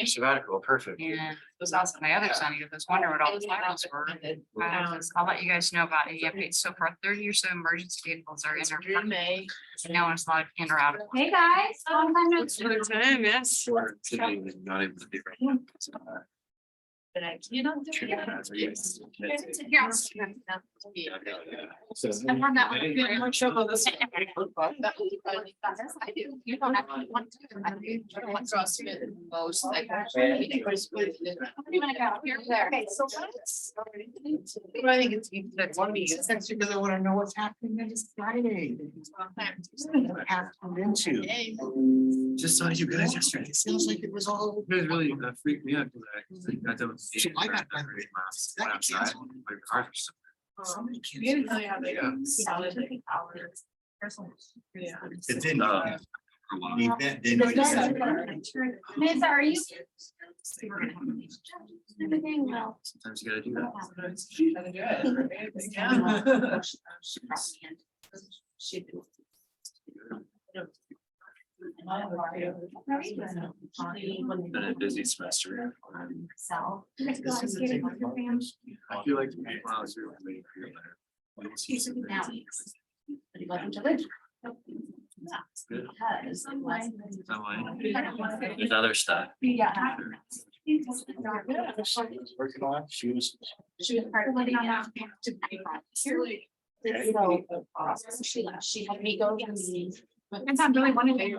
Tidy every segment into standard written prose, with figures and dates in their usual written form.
Sabbatical, perfect. And it was also my other son, he was wondering what all the titles were. I'll let you guys know about any updates. So far, 30 or so emergency vehicles are in our. Now it's a lot in or out of. Hey, guys. Long time no It's for the time, yes. Or today, not able to do right now. But you don't do it. Yes. I'm on that one. Very much so. I do. You don't actually want to. I do. Most like. Okay, so. I think it's, that's one meeting. That's because I want to know what's happening next Friday. Into. Just saw you guys yesterday. It sounds like it was all. You guys really freaked me out because I got done with So I got that great. went outside. My cars are so. Somebody We didn't canceled. really have like Yeah. solid like hours. Yeah. It didn't. The event didn't. Miss, are you? Everything well. Sometimes you gotta do that. Been a busy semester. So. I feel like to be honest, we were waiting for your letter. Welcome to Ridge. Good. Because it was. There's other stuff. Yeah. Working on, she was. She was part of it. So she had me go to the meeting. And I'm really wanting to be.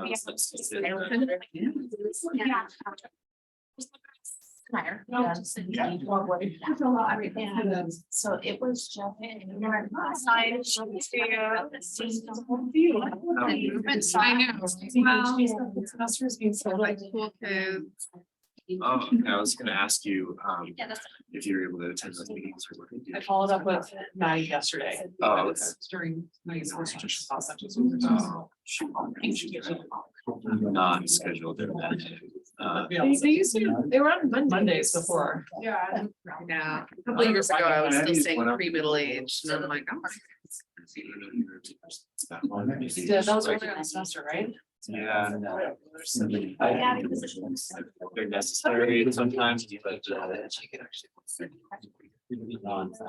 Yeah. Matter. So it was just. I know. Oh, I was gonna ask you, if you were able to attend those meetings or what they do. I followed up with Maddie yesterday. Oh, okay. During my constitutional process. Oh, shoot. Not scheduled. They used to, they were on Mondays before. Yeah. Yeah. A couple of years ago, I was still saying pre-middle age and I'm like, oh. Yeah, that was earlier in the semester, right? Yeah. They're necessary sometimes, but.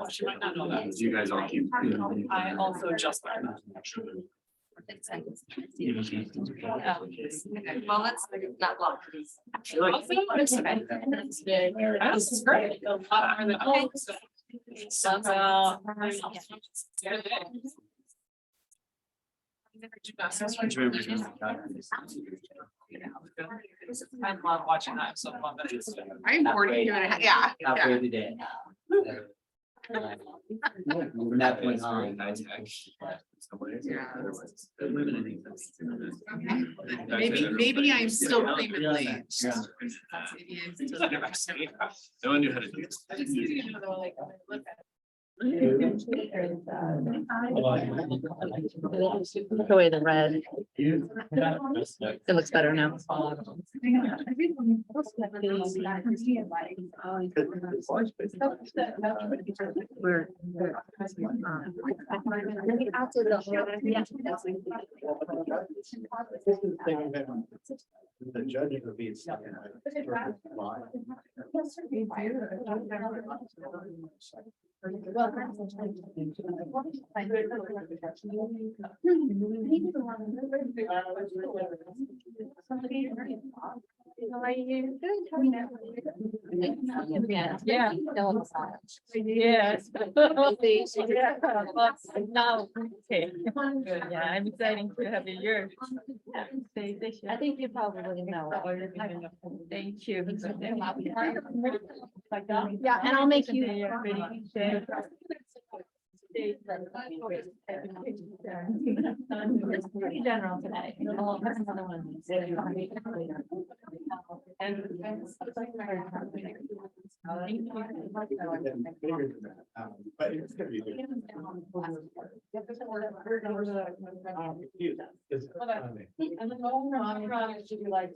She might not know that. You guys all keep. I also just learned that. Well, let's not block. This is great. A lot more than- Sounds out. I love watching that. So fun. I'm 42.5. Yeah. When that went on. Maybe I'm still pre-middle aged. No one knew how to do this. Look away the red. It looks better now. The judge would be. Yeah. Yeah. Yes. Now, okay. Yeah, I'm excited to have your. I think you probably know. Thank you. Yeah, and I'll make you. It's pretty general today. There's another one. But it's gonna be. And the whole run should be like.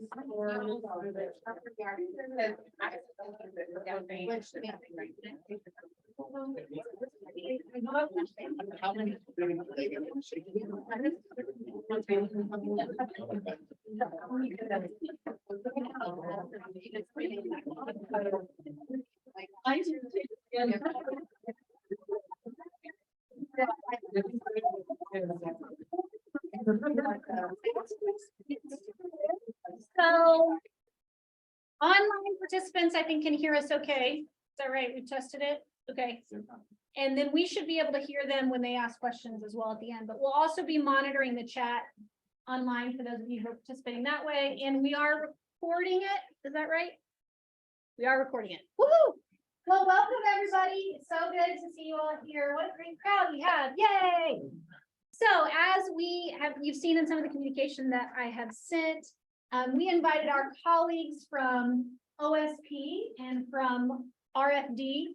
So online participants, I think, can hear us okay. Is that right? We've tested it. Okay. And then we should be able to hear them when they ask questions as well at the end, but we'll also be monitoring the chat online for those of you who are participating that way. And we are recording it. Is that right? We are recording it. Woohoo! Well, welcome everybody. It's so good to see you all here. What a great crowd we have. Yay! So as you've seen in some of the communication that I have sent, we invited our colleagues from OSP and from RFD,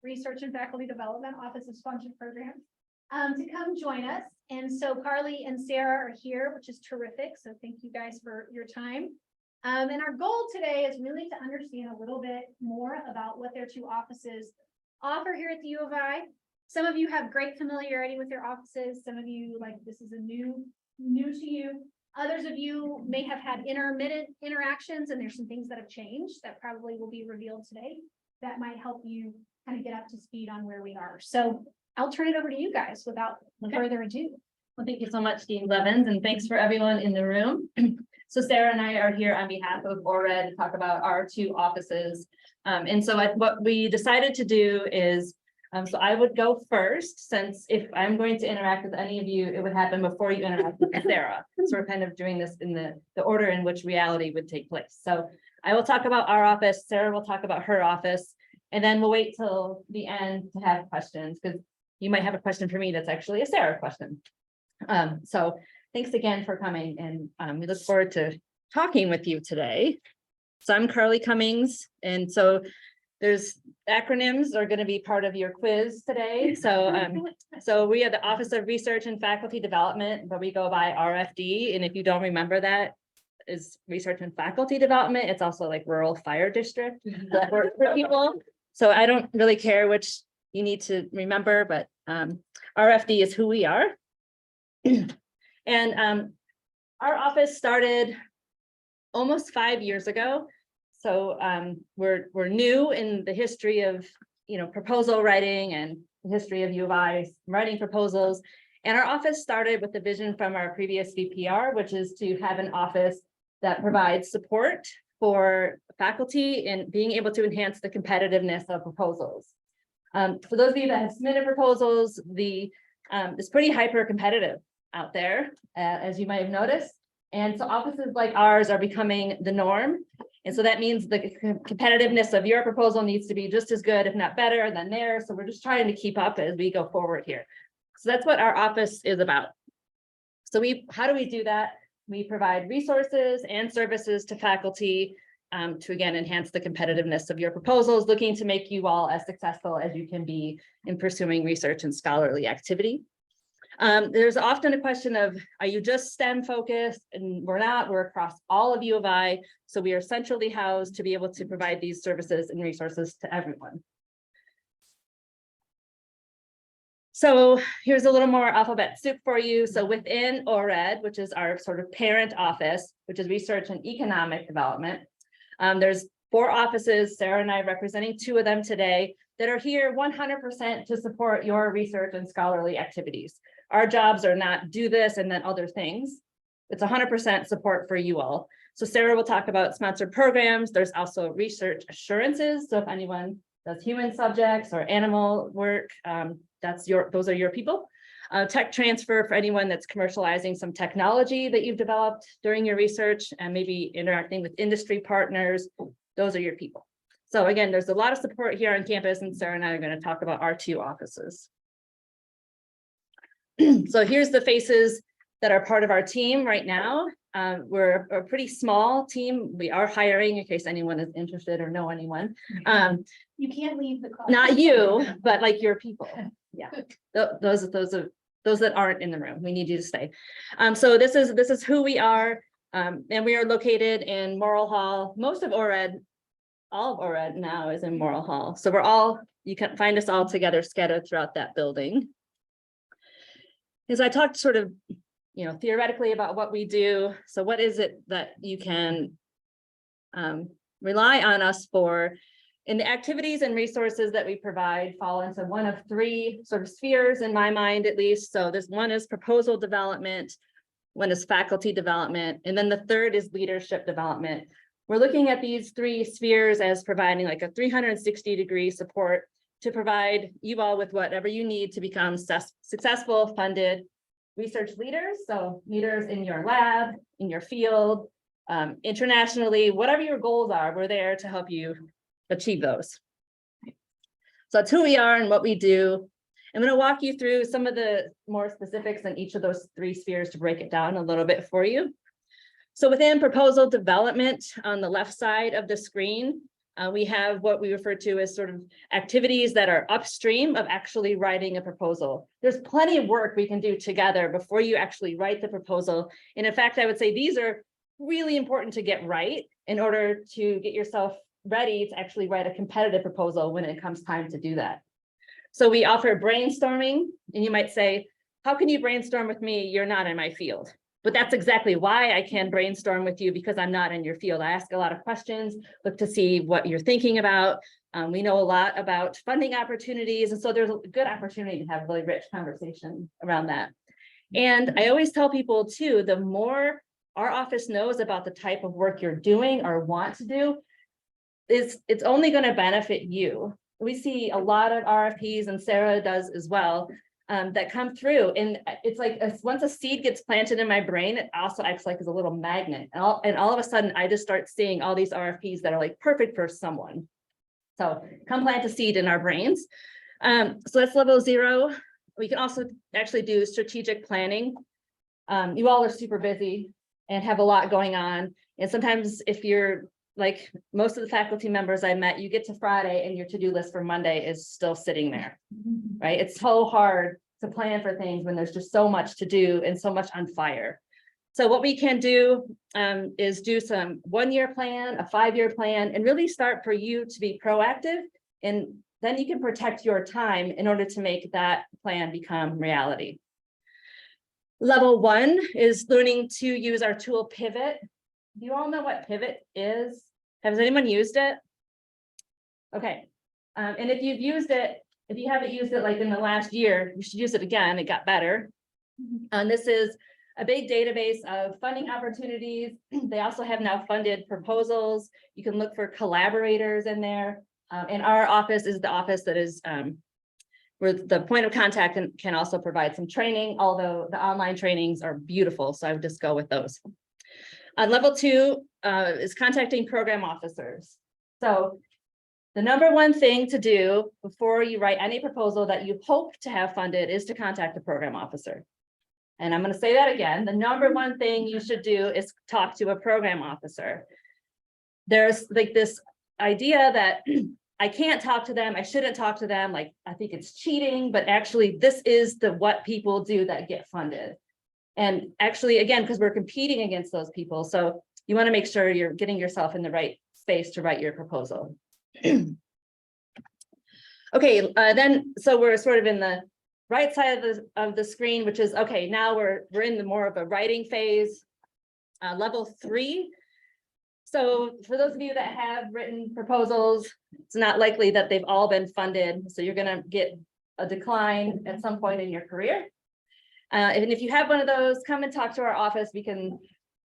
Research and Faculty Development, Office of Sponsored Programs, to come join us. And so Carly and Sarah are here, which is terrific. So thank you guys for your time. And our goal today is really to understand a little bit more about what their two offices offer here at the U of I. Some of you have great familiarity with their offices. Some of you, like, this is a new to you. Others of you may have had intermittent interactions, and there's some things that have changed that probably will be revealed today that might help you kind of get up to speed on where we are. So I'll turn it over to you guys without further ado. Well, thank you so much, Dean Blevins, and thanks for everyone in the room. So Sarah and I are here on behalf of ORED to talk about our two offices. And so what we decided to do is, so I would go first, since if I'm going to interact with any of you, it would happen before you interact with Sarah. So we're kind of doing this in the order in which reality would take place. So I will talk about our office, Sarah will talk about her office, and then we'll wait till the end to have questions, because you might have a question for me that's actually a Sarah question. So thanks again for coming, and we look forward to talking with you today. So I'm Carly Cummings, and so there's acronyms are going to be part of your quiz today. So we are the Office of Research and Faculty Development, but we go by RFD. And if you don't remember that is Research and Faculty Development, it's also like Rural Fire District that works for people. So I don't really care which you need to remember, but RFD is who we are. And our office started almost 5 years ago. So we're new in the history of, proposal writing and the history of U of I writing proposals. And our office started with the vision from our previous VPR, which is to have an office that provides support for faculty in being able to enhance the competitiveness of proposals. For those of you that have submitted proposals, it's pretty hyper competitive out there, as you might have noticed. And so offices like ours are becoming the norm. And so that means the competitiveness of your proposal needs to be just as good, if not better, than theirs. So we're just trying to keep up as we go forward here. So that's what our office is about. So how do we do that? We provide resources and services to faculty to, again, enhance the competitiveness of your proposals, looking to make you all as successful as you can be in pursuing research and scholarly activity. There's often a question of, are you just STEM focused? And we're not, we're across all of U of I. So we are centrally housed to be able to provide these services and resources to everyone. So here's a little more alphabet soup for you. So within ORED, which is our sort of parent office, which is Research and Economic Development, there's 4 offices, Sarah and I representing 2 of them today, that are here 100% to support your research and scholarly activities. Our jobs are not do this and then other things. It's 100% support for you all. So Sarah will talk about sponsored programs. There's also research assurances. So if anyone does human subjects or animal work, those are your people. Tech transfer for anyone that's commercializing some technology that you've developed during your research and maybe interacting with industry partners. Those are your people. So again, there's a lot of support here on campus, and Sarah and I are going to talk about our 2 offices. So here's the faces that are part of our team right now. We're a pretty small team. We are hiring in case anyone is interested or know anyone. You can't leave the call. Not you, but like your people. Yeah, those that aren't in the room, we need you to stay. So this is who we are. And we are located in Morrill Hall. Most of ORED, all of ORED now is in Morrill Hall. So you can find us all together scattered throughout that building. As I talked sort of, theoretically about what we do. So what is it that you can rely on us for? And the activities and resources that we provide fall into one of three sort of spheres in my mind, at least. So this one is proposal development, one is faculty development, and then the third is leadership development. We're looking at these three spheres as providing like a 360-degree support to provide you all with whatever you need to become successful, funded research leaders. So leaders in your lab, in your field, internationally, whatever your goals are, we're there to help you achieve those. So that's who we are and what we do. I'm going to walk you through some of the more specifics in each of those three spheres to break it down a little bit for you. So within proposal development on the left side of the screen, we have what we refer to as sort of activities that are upstream of actually writing a proposal. There's plenty of work we can do together before you actually write the proposal. And in fact, I would say these are really important to get right in order to get yourself ready to actually write a competitive proposal when it comes time to do that. So we offer brainstorming, and you might say, how can you brainstorm with me? You're not in my field. But that's exactly why I can brainstorm with you, because I'm not in your field. I ask a lot of questions, look to see what you're thinking about. We know a lot about funding opportunities. And so there's a good opportunity to have really rich conversation around that. And I always tell people too, the more our office knows about the type of work you're doing or want to do, it's only going to benefit you. We see a lot of RFPs, and Sarah does as well, that come through, and it's like once a seed gets planted in my brain, it also acts like as a little magnet, and all of a sudden I just start seeing all these RFPs that are like perfect for someone. So come plant a seed in our brains. So that's level 0. We can also actually do strategic planning. You all are super busy and have a lot going on, and sometimes if you're like most of the faculty members I met, you get to Friday and your to-do list for Monday is still sitting there, right? It's so hard to plan for things when there's just so much to do and so much on fire. So what we can do is do some 1-year plan, a 5-year plan, and really start for you to be proactive. And then you can protect your time in order to make that plan become reality. Level 1 is learning to use our tool Pivot. Do you all know what Pivot is? Has anyone used it? Okay. And if you've used it, if you haven't used it like in the last year, you should use it again. It got better. And this is a big database of funding opportunities. They also have now funded proposals. You can look for collaborators in there. And our office is the office that is where the point of contact and can also provide some training, although the online trainings are beautiful. So I would just go with those. Level 2 is contacting program officers. So the number one thing to do before you write any proposal that you hope to have funded is to contact the program officer. And I'm going to say that again. The number one thing you should do is talk to a program officer. There's like this idea that I can't talk to them, I shouldn't talk to them, like I think it's cheating, but actually this is what people do that get funded. And actually, again, because we're competing against those people. So you want to make sure you're getting yourself in the right space to write your proposal. Okay, then, so we're sort of in the right side of the screen, which is, okay, now we're in the more of a writing phase, level 3. So for those of you that have written proposals, it's not likely that they've all been funded. So you're going to get a decline at some point in your career. And if you have one of those, come and talk to our office. We can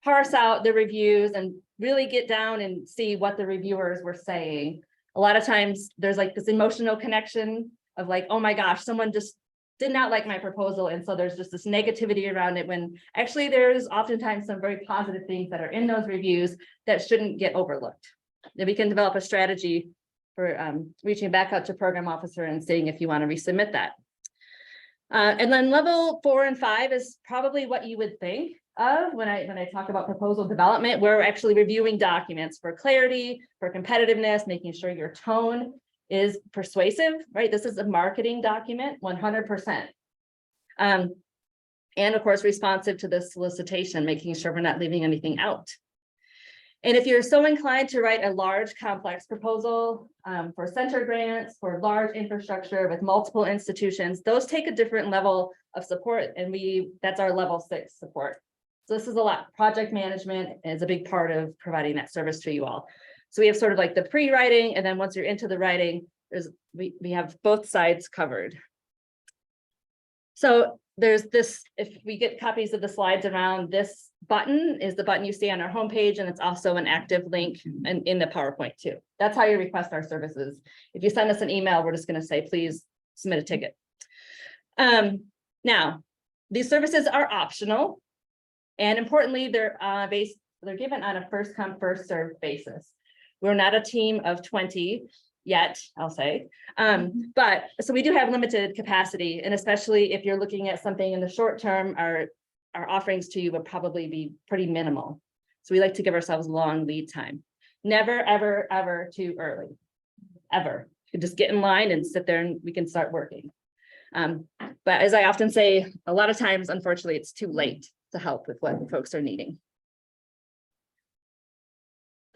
parse out the reviews and really get down and see what the reviewers were saying. A lot of times there's like this emotional connection of like, oh my gosh, someone just did not like my proposal. And so there's just this negativity around it, when actually there's oftentimes some very positive things that are in those reviews that shouldn't get overlooked. Then we can develop a strategy for reaching back out to program officer and seeing if you want to resubmit that. And then level 4 and 5 is probably what you would think. of when I talk about proposal development. We're actually reviewing documents for clarity, for competitiveness, making sure your tone is persuasive, right? This is a marketing document, 100%. And of course, responsive to the solicitation, making sure we're not leaving anything out. And if you're so inclined to write a large complex proposal for center grants, for large infrastructure with multiple institutions, those take a different level of support, and that's our level 6 support. So this is a lot. Project management is a big part of providing that service to you all. So we have sort of like the pre-writing, and then once you're into the writing, we have both sides covered. So there's this, if we get copies of the slides around, this button is the button you see on our homepage, and it's also an active link in the PowerPoint too. That's how you request our services. If you send us an email, we're just going to say, please submit a ticket. Now, these services are optional, and importantly, they're given on a first come, first served basis. We're not a team of 20 yet, I'll say. But so we do have limited capacity, and especially if you're looking at something in the short term, our offerings to you would probably be pretty minimal. So we like to give ourselves long lead time. Never, ever, ever too early, ever. You can just get in line and sit there and we can start working. But as I often say, a lot of times, unfortunately, it's too late to help with what folks are needing.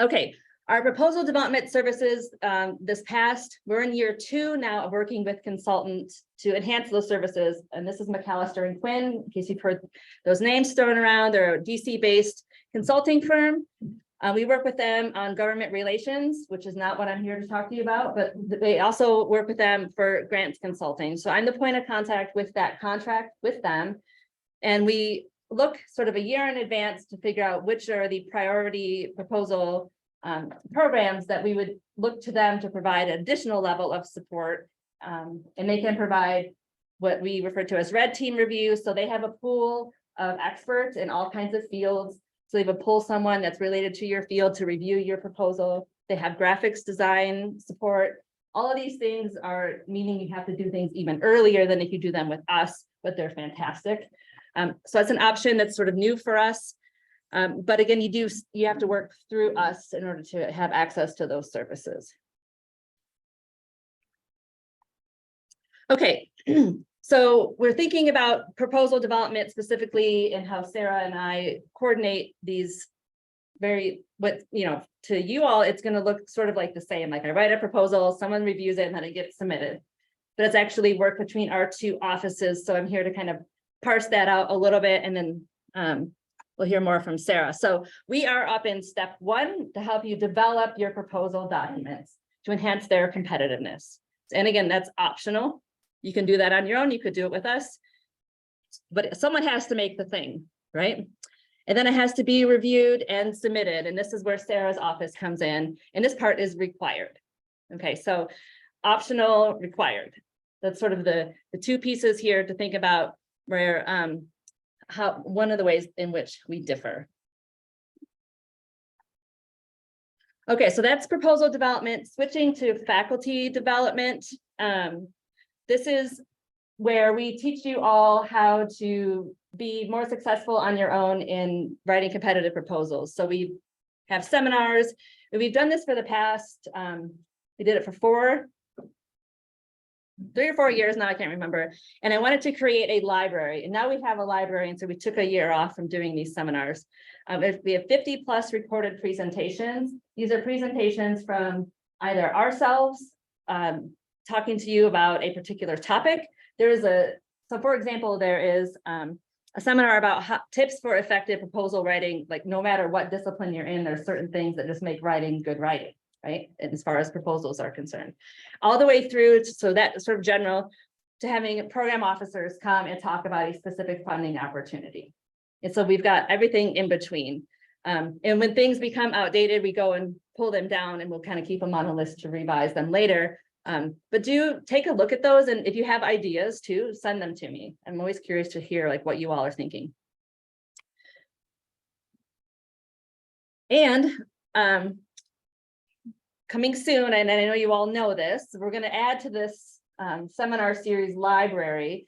Okay. Our proposal development services, we're in year 2 now of working with consultants to enhance those services. And this is McAllister and Quinn, in case you've heard those names thrown around. They're a DC-based consulting firm. We work with them on government relations, which is not what I'm here to talk to you about, but they also work with them for grants consulting. So I'm the point of contact with that contract with them. And we look sort of a year in advance to figure out which are the priority proposal programs that we would look to them to provide an additional level of support, and they can provide what we refer to as red team reviews. So they have a pool of experts in all kinds of fields. So they would pull someone that's related to your field to review your proposal. They have graphics design support. All of these things are meaning you have to do things even earlier than if you do them with us, but they're fantastic. So that's an option that's sort of new for us. But again, you have to work through us in order to have access to those services. Okay, so we're thinking about proposal development specifically and how Sarah and I coordinate these to you all, it's going to look sort of like the same. Like I write a proposal, someone reviews it, and then it gets submitted. But it's actually work between our 2 offices. So I'm here to kind of parse that out a little bit, and then we'll hear more from Sarah. So we are up in step 1 to help you develop your proposal documents to enhance their competitiveness. And again, that's optional. You can do that on your own. You could do it with us, but someone has to make the thing, right? And then it has to be reviewed and submitted. And this is where Sarah's office comes in. And this part is required. Okay, so optional, required. That's sort of the 2 pieces here to think about where one of the ways in which we differ. Okay, so that's proposal development. Switching to faculty development. This is where we teach you all how to be more successful on your own in writing competitive proposals. So we have seminars, and we've done this for the past, we did it for 3 or 4 years now, I can't remember. And I wanted to create a library, and now we have a library. And so we took a year off from doing these seminars. We have 50+ recorded presentations. These are presentations from either ourselves talking to you about a particular topic. So for example, there is a seminar about tips for effective proposal writing. Like no matter what discipline you're in, there's certain things that just make writing good writing, right? As far as proposals are concerned, all the way through. So that's sort of general to having program officers come and talk about a specific funding opportunity. And so we've got everything in between. And when things become outdated, we go and pull them down, and we'll kind of keep them on a list to revise them later. But do take a look at those. And if you have ideas too, send them to me. I'm always curious to hear like what you all are thinking. And coming soon, and I know you all know this, we're going to add to this seminar series library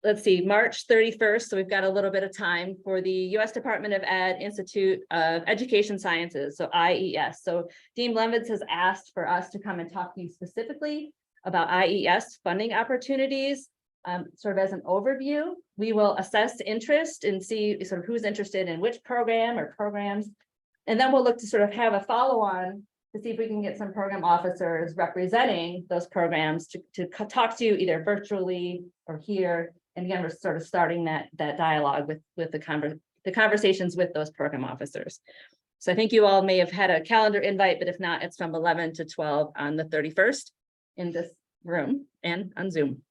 let's see, March 31st, so we've got a little bit of time for the U.S. Department of Ed Institute of Education Sciences, so IES. So Dean Levitz has asked for us to come and talk to you specifically about IES funding opportunities. Sort of as an overview, we will assess interest and see sort of who's interested in which program or programs. And then we'll look to sort of have a follow-on to see if we can get some program officers representing those programs to talk to you either virtually or here. And again, we're sort of starting that dialogue with the conversations with those program officers. So I think you all may have had a calendar invite, but if not, it's from 11 to 12 on the 31st in this room and on Zoom.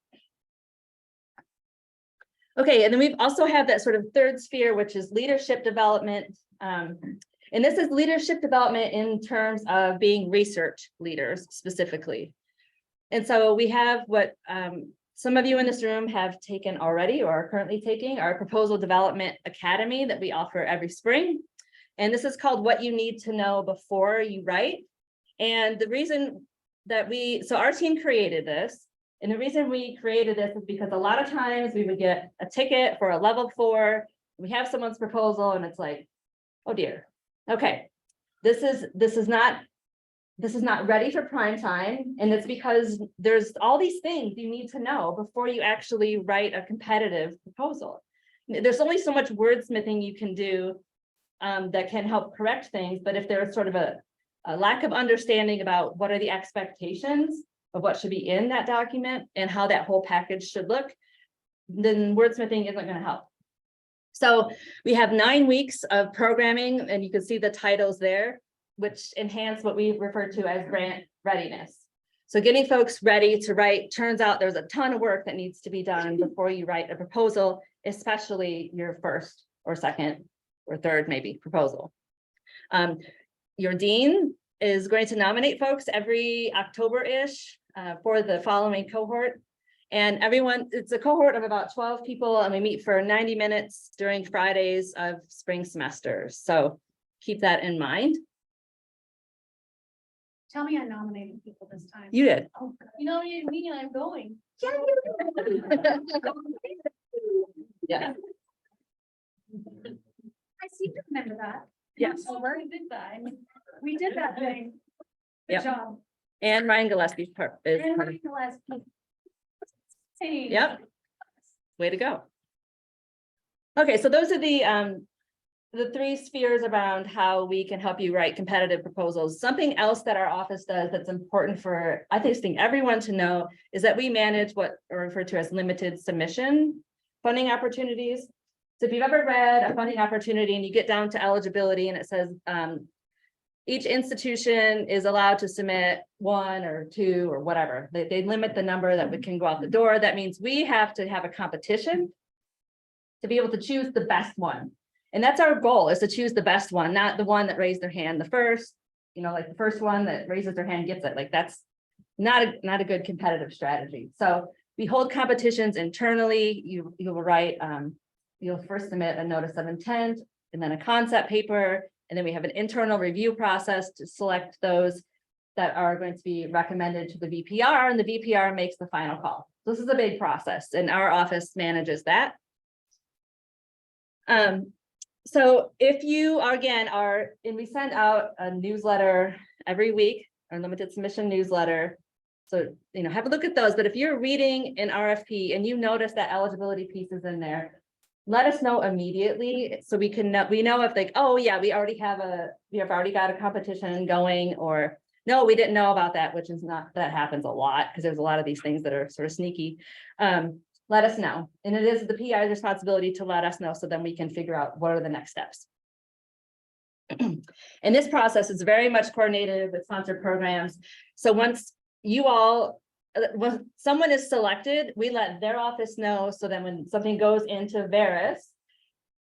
Okay, and then we've also have that sort of third sphere, which is leadership development. And this is leadership development in terms of being research leaders specifically. And so we have what some of you in this room have taken already or are currently taking our Proposal Development Academy that we offer every spring. And this is called What You Need to Know Before You Write. And the reason that so our team created this, and the reason we created this is because a lot of times we would get a ticket for a level 4, we have someone's proposal and it's like, oh dear, okay, this is not ready for prime time. And it's because there's all these things you need to know before you actually write a competitive proposal. There's only so much wordsmithing you can do that can help correct things. But if there's sort of a lack of understanding about what are the expectations of what should be in that document and how that whole package should look, then wordsmithing isn't going to help. So we have 9 weeks of programming, and you can see the titles there, which enhance what we refer to as grant readiness. So getting folks ready to write, turns out there's a ton of work that needs to be done before you write a proposal, especially your first or second or third maybe proposal. Your dean is going to nominate folks every October-ish for the following cohort. And everyone, it's a cohort of about 12 people, and we meet for 90 minutes during Fridays of spring semesters. So keep that in mind. Tell me I nominated people this time. You did. Oh, you nominated me and I'm going. Yeah. I seem to remember that. Yes. So we did that. We did that thing. Good Yep. job. And Ryan Gillespie's part is And part of, Ryan Gillespie. Hey. Yep. Way to go. Okay, so those are the 3 spheres around how we can help you write competitive proposals. Something else that our office does that's important for, I think everyone to know, is that we manage what are referred to as limited submission funding opportunities. So if you've ever read a funding opportunity and you get down to eligibility and it says each institution is allowed to submit 1 or 2 or whatever, they limit the number that we can go out the door. That means we have to have a competition to be able to choose the best one. And that's our goal, is to choose the best one, not the one that raised their hand the first, like the first one that raises their hand gets it. Like that's not a good competitive strategy. So we hold competitions internally. You will write, you'll first submit a notice of intent and then a concept paper. And then we have an internal review process to select those that are going to be recommended to the VPR, and the VPR makes the final call. So this is a big process and our office manages that. So if you are, again, and we send out a newsletter every week, our limited submission newsletter. So, have a look at those. But if you're reading an RFP and you notice that eligibility piece is in there, let us know immediately so we can know, if like, oh yeah, we have already got a competition going, or no, we didn't know about that, which is not, that happens a lot because there's a lot of these things that are sort of sneaky. Let us know. And it is the PI's responsibility to let us know so then we can figure out what are the next steps. And this process is very much coordinated with sponsored programs. So once when someone is selected, we let their office know. So then when something goes into Veris,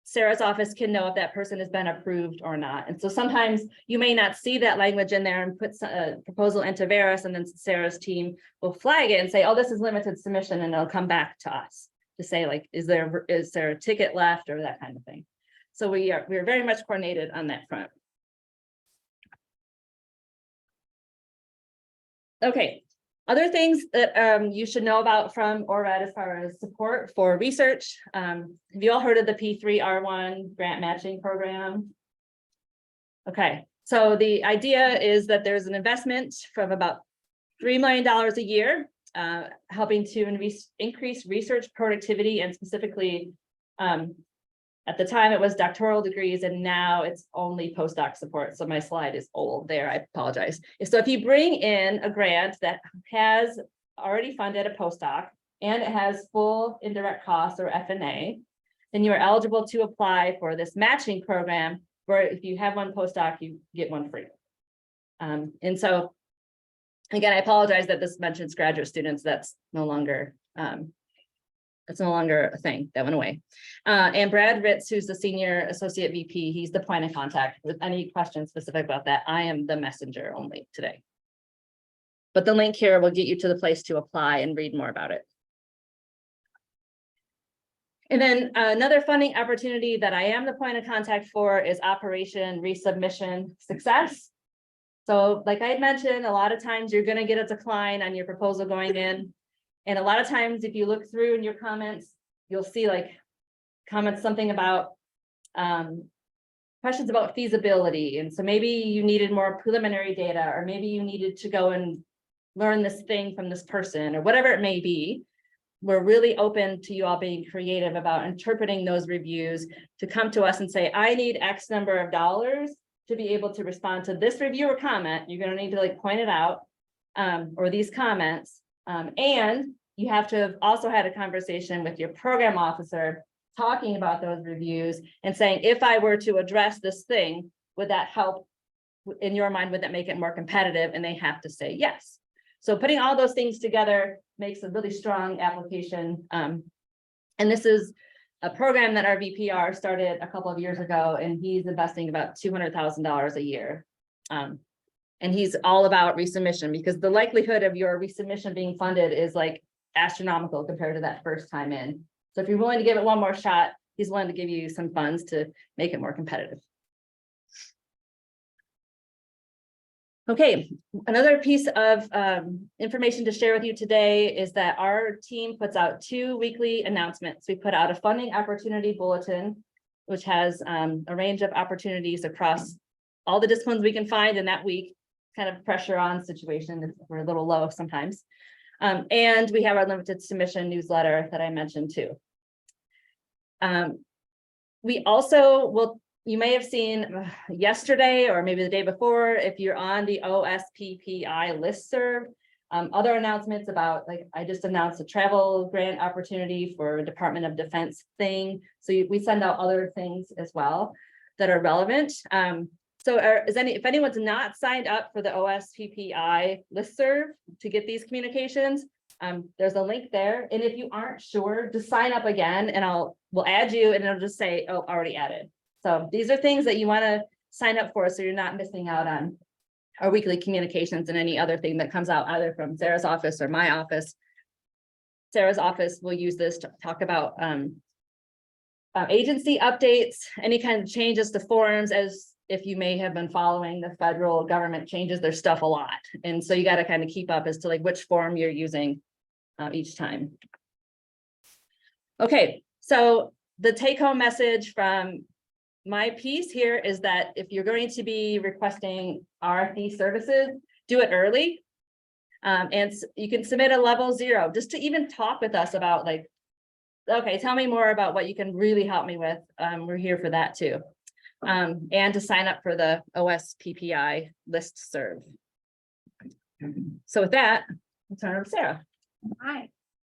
Sarah's office can know if that person has been approved or not. And so sometimes you may not see that language in there and put a proposal into Veris, and then Sarah's team will flag it and say, oh, this is limited submission, and it'll come back to us to say, like, is there a ticket left or that kind of thing. So we are very much coordinated on that front. Okay, Other things that you should know about from ORED as far as support for research. Have you all heard of the P3R1 grant matching program? Okay, so the idea is that there's an investment from about $3 million a year, helping to increase research productivity, and specifically at the time it was doctoral degrees, and now it's only postdoc support. So my slide is old there, I apologize. So if you bring in a grant that has already funded a postdoc and it has full indirect costs or F&A, then you are eligible to apply for this matching program, where if you have one postdoc, you get one free. And so again, I apologize that this mentions graduate students. That's no longer a thing. That went away. And Brad Ritz, who's the senior associate VP, he's the point of contact with any questions specific about that. I am the messenger only today. But the link here will get you to the place to apply and read more about it. And then another funding opportunity that I am the point of contact for is Operation Resubmission Success. So like I had mentioned, a lot of times you're going to get a decline on your proposal going in. And a lot of times, if you look through in your comments, you'll see like comments, something about questions about feasibility. And so maybe you needed more preliminary data, or maybe you needed to go and learn this thing from this person, or whatever it may be. We're really open to you all being creative about interpreting those reviews to come to us and say, I need X number of dollars to be able to respond to this review or comment. You're going to need to like point it out, or these comments. And you have to have also had a conversation with your program officer talking about those reviews and saying, if I were to address this thing, would that help in your mind? Would that make it more competitive? And they have to say yes. So putting all those things together makes a really strong application. And this is a program that our VPR started a couple of years ago, and he's investing about $200,000 a year. And he's all about resubmission, because the likelihood of your resubmission being funded is like astronomical compared to that first time in. So if you're willing to give it one more shot, he's willing to give you some funds to make it more competitive. Okay, another piece of information to share with you today is that our team puts out 2 weekly announcements. We put out a funding opportunity bulletin, which has a range of opportunities across all the disciplines we can find in that week, kind of pressure on situation if we're a little low sometimes. And we have our limited submission newsletter that I mentioned too. We also will, you may have seen yesterday or maybe the day before, if you're on the OSPPI listserv, other announcements about, like, I just announced a travel grant opportunity for a Department of Defense thing. So we send out other things as well that are relevant. So if anyone's not signed up for the OSPPI listserv to get these communications, there's a link there. And if you aren't sure, just sign up again and we'll add you, and it'll just say, oh, already added. So these are things that you want to sign up for, so you're not missing out on our weekly communications and any other thing that comes out either from Sarah's office or my office. Sarah's office will use this to talk about agency updates, any kind of changes to forms, as if you may have been following the federal government changes their stuff a lot. And so you got to kind of keep up as to like which form you're using each time. Okay, so the take-home message from my piece here is that if you're going to be requesting RFP services, do it early. And you can submit a level 0 just to even talk with us about, like, okay, tell me more about what you can really help me with. We're here for that too. And to sign up for the OSPPI listserv. So with that, I'll turn it over to Sarah. Hi, if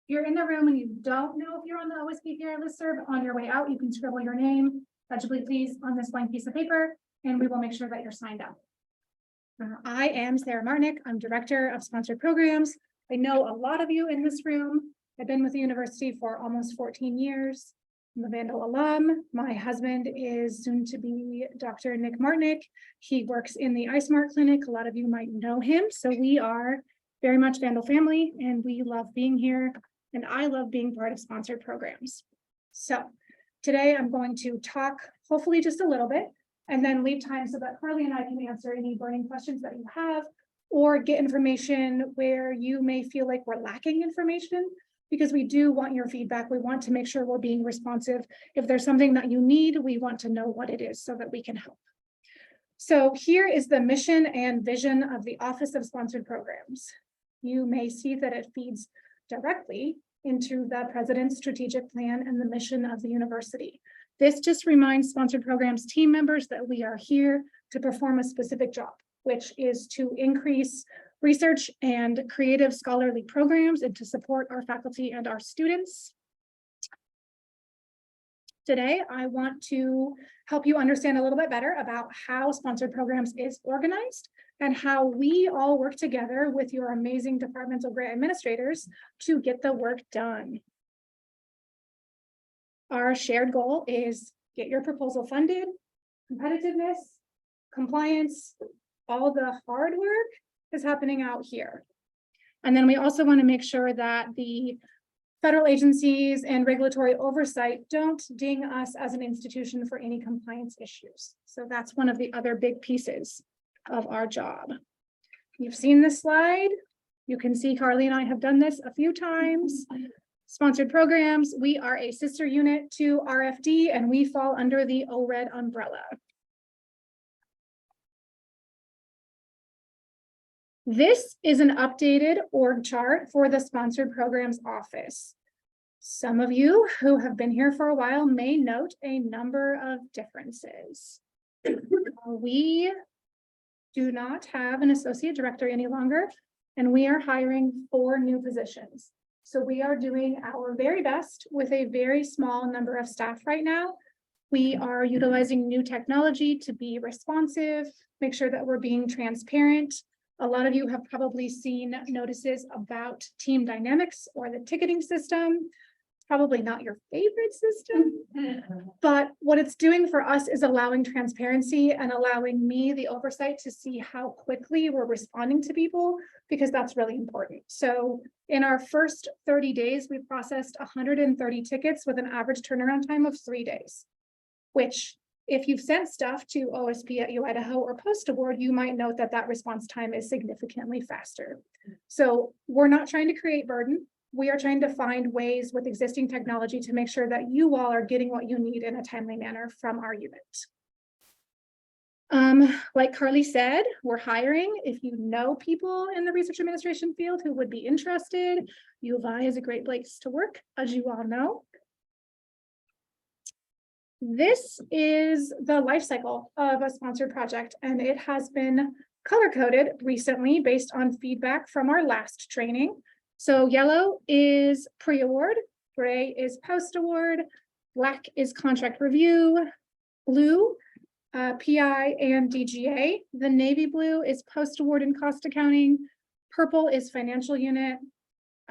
you're in the room and you don't know if you're on the OSPPI listserv, on your way out, you can scribble your name, legibly please, on this blank piece of paper, and we will make sure that you're signed up. I am Sarah Martnick. I'm Director of Sponsored Programs. I know a lot of you in this room. I've been with the university for almost 14 years. I'm a Vandal alum. My husband is soon to be Dr. Nick Martnick. He works in the iSmart clinic. A lot of you might know him. So we are very much Vandal family, and we love being here. And I love being part of sponsored programs. So today I'm going to talk, hopefully just a little bit, and then leave time so that Carly and I can answer any burning questions that you have, or get information where you may feel like we're lacking information, because we do want your feedback. We want to make sure we're being responsive. If there's something that you need, we want to know what it is so that we can help. So here is the mission and vision of the Office of Sponsored Programs. You may see that it feeds directly into the President's strategic plan and the mission of the university. This just reminds Sponsored Programs team members that we are here to perform a specific job, which is to increase research and creative scholarly programs and to support our faculty and our students. Today, I want to help you understand a little bit better about how Sponsored Programs is organized and how we all work together with your amazing departmental grant administrators to get the work done. Our shared goal is get your proposal funded, competitiveness, compliance, all the hard work is happening out here. And then we also want to make sure that the federal agencies and regulatory oversight don't ding us as an institution for any compliance issues. So that's one of the other big pieces of our job. You've seen this slide. You can see Carly and I have done this a few times. Sponsored Programs, we are a sister unit to RFD and we fall under the ORED umbrella. This is an updated org chart for the Sponsored Programs office. Some of you who have been here for a while may note a number of differences. We do not have an associate director any longer, and we are hiring 4 new positions. So we are doing our very best with a very small number of staff right now. We are utilizing new technology to be responsive, make sure that we're being transparent. A lot of you have probably seen notices about team dynamics or the ticketing system. It's probably not your favorite system, but what it's doing for us is allowing transparency and allowing me the oversight to see how quickly we're responding to people, because that's really important. So in our first 30 days, we processed 130 tickets with an average turnaround time of 3 days, which if you've sent stuff to OSP at UIdaho or post-award, you might note that that response time is significantly faster. So we're not trying to create burden. We are trying to find ways with existing technology to make sure that you all are getting what you need in a timely manner from our unit. Like Carly said, we're hiring. If you know people in the research administration field who would be interested, U of I is a great place to work, as you all know. This is the life cycle of a sponsored project, and it has been color-coded recently based on feedback from our last training. So yellow is pre-award, gray is post-award, black is contract review, blue, PI and DGA. The navy blue is post-award and cost accounting, purple is financial unit.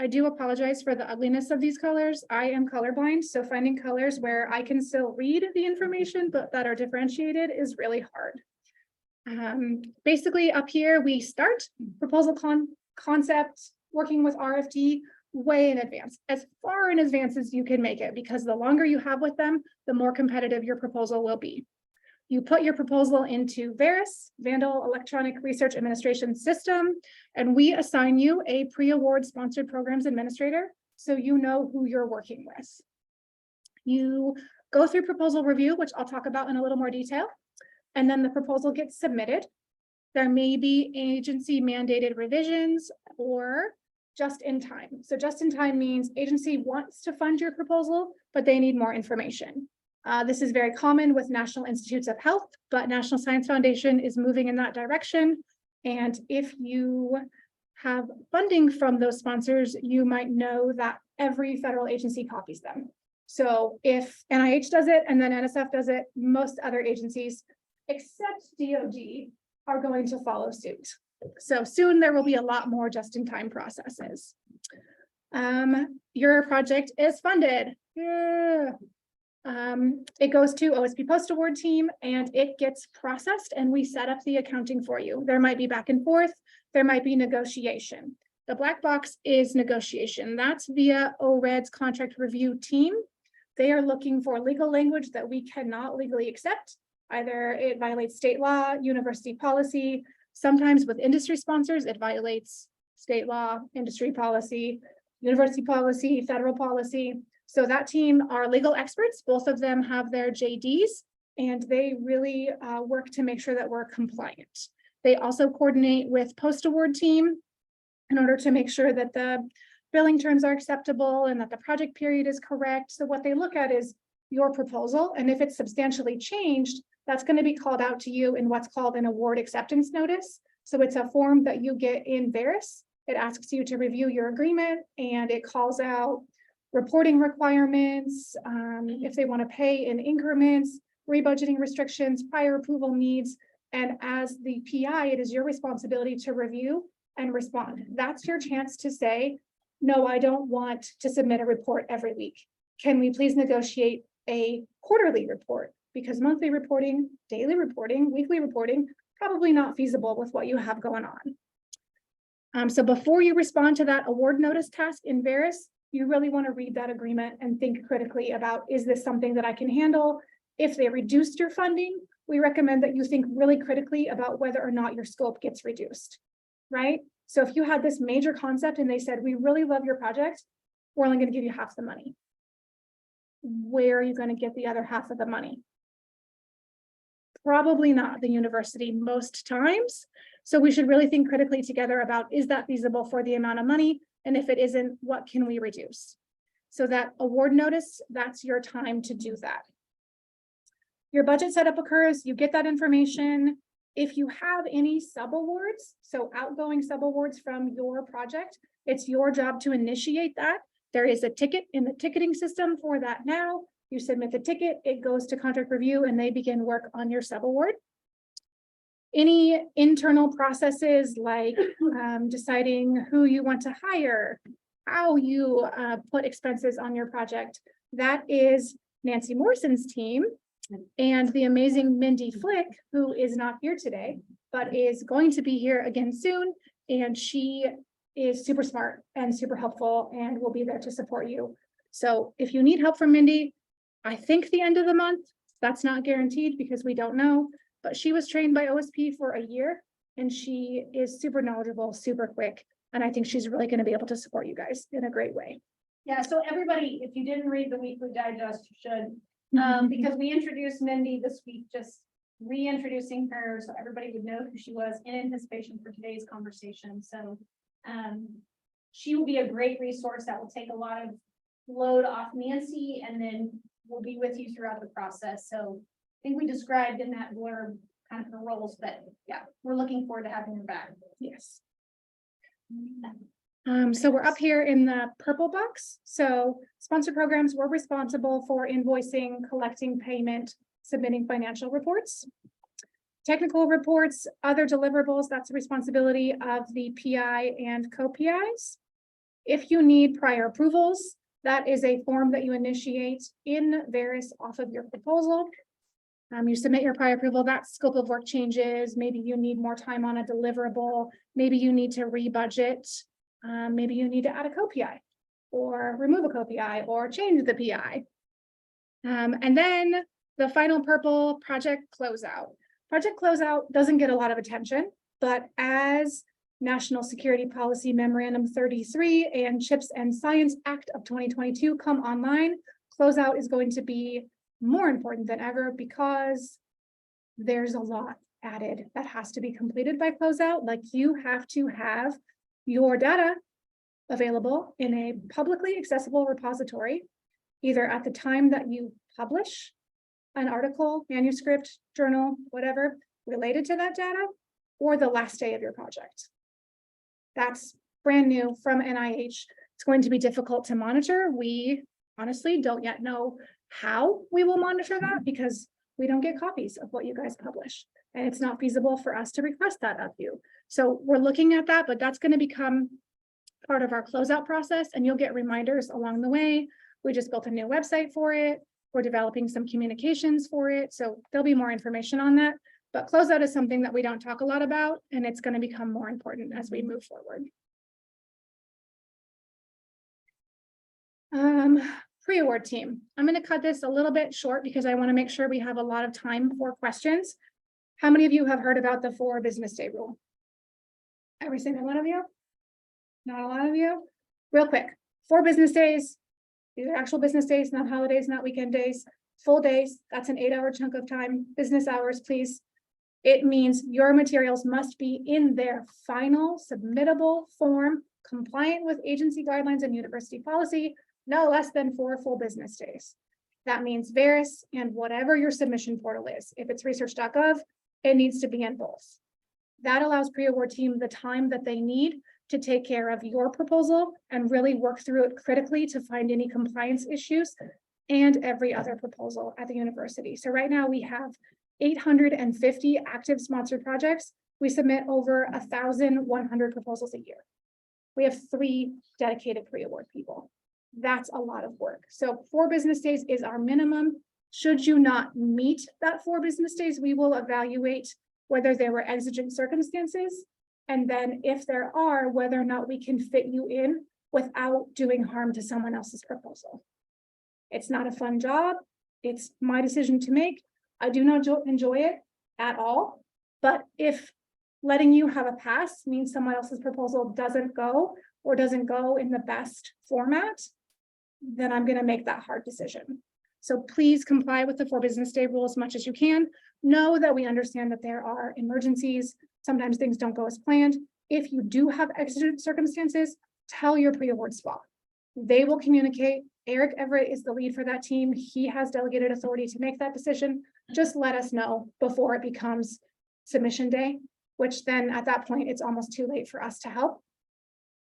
I do apologize for the ugliness of these colors. I am colorblind, so finding colors where I can still read the information, but that are differentiated is really hard. Basically up here, we start proposal concept, working with RFD way in advance, as far in advance as you can make it, because the longer you have with them, the more competitive your proposal will be. You put your proposal into VERIS, Vandal Electronic Research Administration System, and we assign you a pre-award sponsored programs administrator, so you know who you're working with. You go through proposal review, which I'll talk about in a little more detail, and then the proposal gets submitted. There may be agency mandated revisions or just in time. So just in time means agency wants to fund your proposal, but they need more information. This is very common with National Institutes of Health, but National Science Foundation is moving in that direction. And if you have funding from those sponsors, you might know that every federal agency copies them. So if NIH does it and then NSF does it, most other agencies, except DOD, are going to follow suit. So soon there will be a lot more just-in-time processes. Your project is funded. Yeah. It goes to OSP post-award team and it gets processed and we set up the accounting for you. There might be back and forth, there might be negotiation. The black box is negotiation. That's via ORED's contract review team. They are looking for legal language that we cannot legally accept. Either it violates state law, university policy, Sometimes with industry sponsors, it violates state law, industry policy, university policy, federal policy. So that team are legal experts. Both of them have their JDs, and they really work to make sure that we're compliant. They also coordinate with post-award team in order to make sure that the billing terms are acceptable and that the project period is correct. So what they look at is your proposal, and if it's substantially changed, that's going to be called out to you in what's called an award acceptance notice. So it's a form that you get in Veris. It asks you to review your agreement, and it calls out reporting requirements, if they want to pay in increments, rebudgeting restrictions, prior approval needs. And as the PI, it is your responsibility to review and respond. That's your chance to say, no, I don't want to submit a report every week. Can we please negotiate a quarterly report? Because monthly reporting, daily reporting, weekly reporting, probably not feasible with what you have going on. So before you respond to that award notice task in Veris, you really want to read that agreement and think critically about, is this something that I can handle? If they reduced your funding, we recommend that you think really critically about whether or not your scope gets reduced, right? So if you had this major concept and they said, we really love your project, we're only going to give you half the money. Where are you going to get the other half of the money? Probably not the university most times. So we should really think critically together about, is that feasible for the amount of money? And if it isn't, what can we reduce? So that award notice, that's your time to do that. Your budget setup occurs, you get that information. If you have any subawards, so outgoing subawards from your project, it's your job to initiate that. There is a ticket in the ticketing system for that now. You submit the ticket, it goes to contract review, and they begin work on your subaward. Any internal processes like deciding who you want to hire, how you put expenses on your project, that is Nancy Morrison's team. And the amazing Mindy Flick, who is not here today, but is going to be here again soon. And she is super smart and super helpful and will be there to support you. So if you need help from Mindy, I think the end of the month, that's not guaranteed because we don't know, but she was trained by OSP for a year and she is super knowledgeable, super quick. And I think she's really going to be able to support you guys in a great way. Yeah, so everybody, if you didn't read the weekly digest, you should. Because we introduced Mindy this week, just reintroducing her so everybody would know who she was in anticipation for today's conversation. So she will be a great resource that will take a lot of load off Nancy, and then we'll be with you throughout the process. So I think we described in that blurb kind of the roles, but yeah, we're looking forward to having her back. Yes. So we're up here in the purple box. So sponsor programs, we're responsible for invoicing, collecting payment, submitting financial reports. Technical reports, other deliverables, that's the responsibility of the PI and co-PIs. If you need prior approvals, that is a form that you initiate in Veris off of your proposal. You submit your prior approval, that scope of work changes. Maybe you need more time on a deliverable. Maybe you need to rebudget. Maybe you need to add a co-PI or remove a co-PI or change the PI. And then the final purple, project closeout. Project closeout doesn't get a lot of attention, but as National Security Policy Memorandum 33 and CHIPS and Science Act of 2022 come online, closeout is going to be more important than ever because there's a lot added that has to be completed by closeout. Like you have to have your data available in a publicly accessible repository, either at the time that you publish an article, manuscript, journal, whatever related to that data, or the last day of your project. That's brand new from NIH. It's going to be difficult to monitor. We honestly don't yet know how we will monitor that because we don't get copies of what you guys publish. And it's not feasible for us to request that of you. So we're looking at that, but that's going to become part of our closeout process, and you'll get reminders along the way. We just built a new website for it. We're developing some communications for it. So there'll be more information on that. But closeout is something that we don't talk a lot about, and it's going to become more important as we move forward. Pre-award team. I'm going to cut this a little bit short because I want to make sure we have a lot of time for questions. How many of you have heard about the 4 business day rule? Every single one of you? Not a lot of you? Real quick, 4 business days. These are actual business days, not holidays, not weekend days, full days. That's an 8-hour chunk of time. Business hours, please. It means your materials must be in their final submittable form, compliant with agency guidelines and university policy, no less than 4 full business days. That means Veris and whatever your submission portal is. If it's research.gov, it needs to be in both. That allows pre-award team the time that they need to take care of your proposal and really work through it critically to find any compliance issues and every other proposal at the university. So right now we have 850 active sponsored projects. We submit over 1,100 proposals a year. We have 3 dedicated pre-award people. That's a lot of work. So 4 business days is our minimum. Should you not meet that 4 business days, we will evaluate whether there were exigent circumstances. And then if there are, whether or not we can fit you in without doing harm to someone else's proposal. It's not a fun job. It's my decision to make. I do not enjoy it at all. But if letting you have a pass means someone else's proposal doesn't go or doesn't go in the best format, then I'm going to make that hard decision. So please comply with the 4 business day rule as much as you can. Know that we understand that there are emergencies. Sometimes things don't go as planned. If you do have exigent circumstances, tell your pre-award SPA. They will communicate. Eric Everett is the lead for that team. He has delegated authority to make that decision. Just let us know before it becomes submission day, which then at that point, it's almost too late for us to help.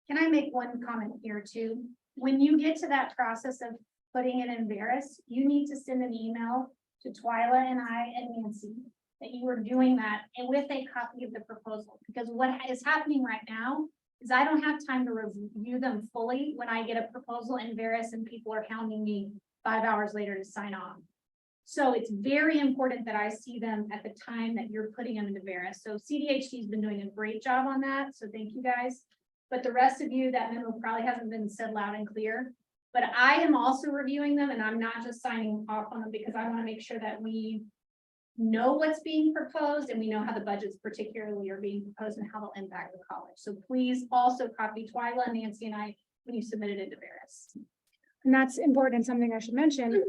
Can I make one comment here too? When you get to that process of putting it in Veris, you need to send an email to Twyla and I and Nancy that you are doing that and with a copy of the proposal. Because what is happening right now is I don't have time to review them fully when I get a proposal in Veris and people are hounding me 5 hours later to sign off. So it's very important that I see them at the time that you're putting them into Veris. So CDHD has been doing a great job on that. So thank you guys. But the rest of you, that memo probably hasn't been said loud and clear. But I am also reviewing them and I'm not just signing off on them because I want to make sure that we know what's being proposed and we know how the budgets particularly are being proposed and how they'll impact the college. So please also copy Twyla, Nancy, and I when you submit it into Veris. And that's important and something I should mention.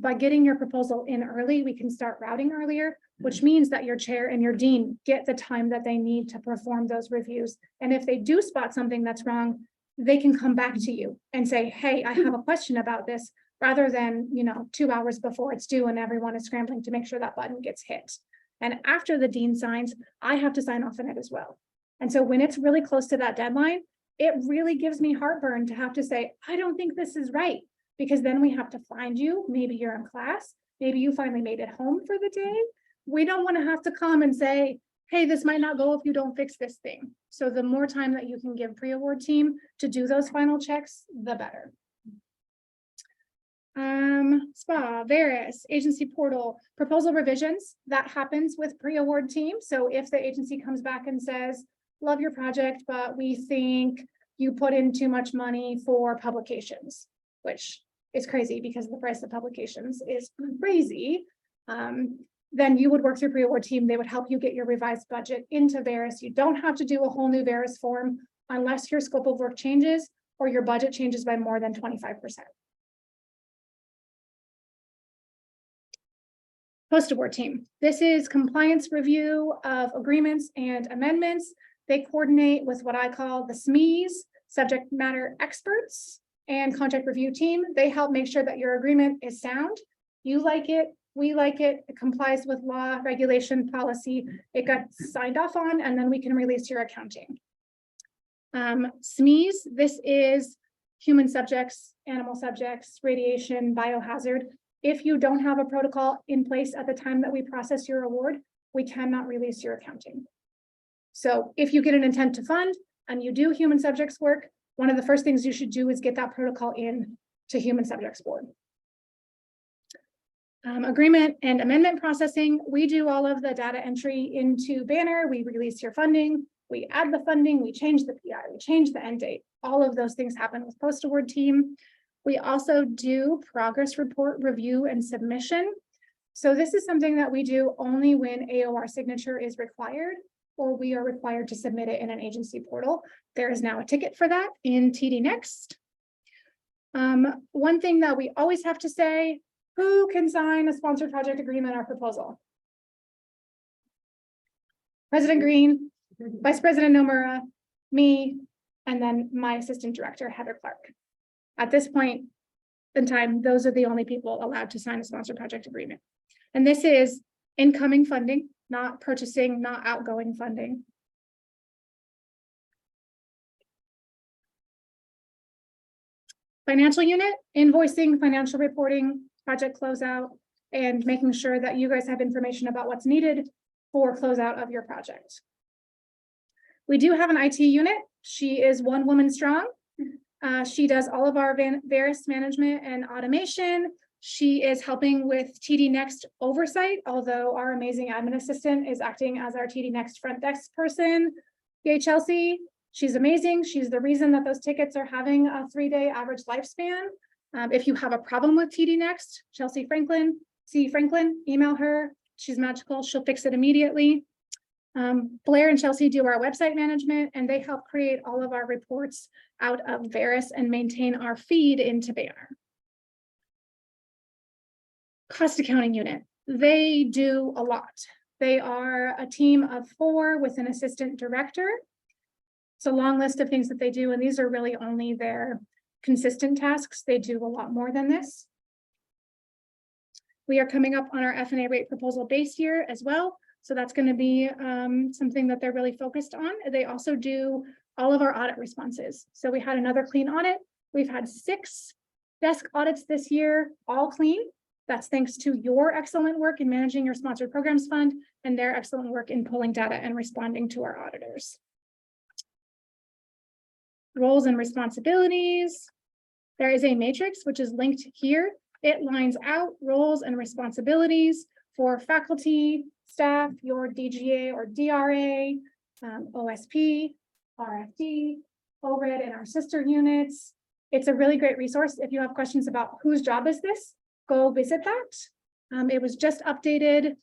By getting your proposal in early, we can start routing earlier, which means that your chair and your dean get the time that they need to perform those reviews. And if they do spot something that's wrong, they can come back to you and say, hey, I have a question about this, rather than, 2 hours before it's due and everyone is scrambling to make sure that button gets hit. And after the dean signs, I have to sign off on it as well. And so when it's really close to that deadline, it really gives me heartburn to have to say, I don't think this is right, because then we have to find you. Maybe you're in class. Maybe you finally made it home for the day. We don't want to have to come and say, hey, this might not go if you don't fix this thing. So the more time that you can give pre-award team to do those final checks, the better. SPA, Veris, agency portal, proposal revisions, that happens with pre-award team. So if the agency comes back and says, love your project, but we think you put in too much money for publications, which is crazy because the price of publications is crazy. Then you would work through pre-award team. They would help you get your revised budget into Veris. You don't have to do a whole new Veris form unless your scope of work changes or your budget changes by more than 25%. Post-award team. This is compliance review of agreements and amendments. They coordinate with what I call the SMEs, subject matter experts, and contract review team. They help make sure that your agreement is sound. You like it, we like it, it complies with law, regulation, policy, it got signed off on, and then we can release your accounting. SMEs, this is human subjects, animal subjects, radiation, biohazard. If you don't have a protocol in place at the time that we process your award, we cannot release your accounting. So if you get an intent to fund and you do human subjects work, one of the first things you should do is get that protocol in to human subjects board. Agreement and amendment processing, we do all of the data entry into Banner, we release your funding, we add the funding, we change the PI, we change the end date. All of those things happen with post-award team. We also do progress report review and submission. So this is something that we do only when AOR signature is required. or we are required to submit it in an agency portal. There is now a ticket for that in TD Next. One thing that we always have to say, who can sign a sponsored project agreement or proposal? President Green, Vice President Nomura, me, and then my assistant director, Heather Clark. At this point in time, those are the only people allowed to sign a sponsored project agreement. And this is incoming funding, not purchasing, not outgoing funding. Financial unit, invoicing, financial reporting, project closeout, and making sure that you guys have information about what's needed for closeout of your project. We do have an IT unit. She is one woman strong. She does all of our Veris management and automation. She is helping with TD Next oversight, although our amazing admin assistant is acting as our TD Next front desk person. Yay, Chelsea. She's amazing. She's the reason that those tickets are having a 3-day average lifespan. If you have a problem with TD Next, Chelsea Franklin, email her. She's magical. She'll fix it immediately. Blair and Chelsea do our website management, and they help create all of our reports out of Veris and maintain our feed into Banner. Cost accounting unit. They do a lot. They are a team of 4 with an assistant director. It's a long list of things that they do, and these are really only their consistent tasks. They do a lot more than this. We are coming up on our F&A rate proposal base year as well. So that's going to be something that they're really focused on. They also do all of our audit responses. So we had another clean audit. We've had 6 desk audits this year, all clean. That's thanks to your excellent work in managing your sponsored programs fund and their excellent work in pulling data and responding to our auditors. Roles and responsibilities. There is a matrix which is linked here. It lines out roles and responsibilities for faculty, staff, your DGA or DRA, OSP, RFD, ORED, and our sister units. It's a really great resource. If you have questions about whose job is this, go visit that. It was just updated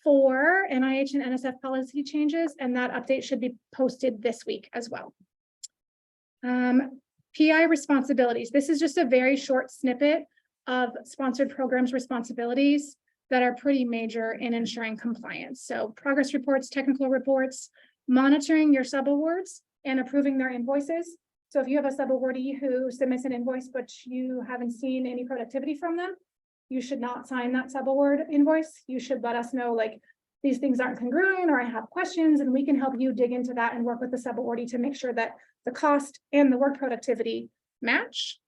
for NIH and NSF policy changes, and that update should be posted this week as well. PI responsibilities. This is just a very short snippet of sponsored programs responsibilities that are pretty major in ensuring compliance. So progress reports, technical reports, monitoring your subawards and approving their invoices. So if you have a subawardee who submits an invoice, but you haven't seen any productivity from them, you should not sign that subaward invoice. You should let us know, like, these things aren't congruent, or I have questions, and we can help you dig into that and work with the subawardee to make sure that the cost and the work productivity match.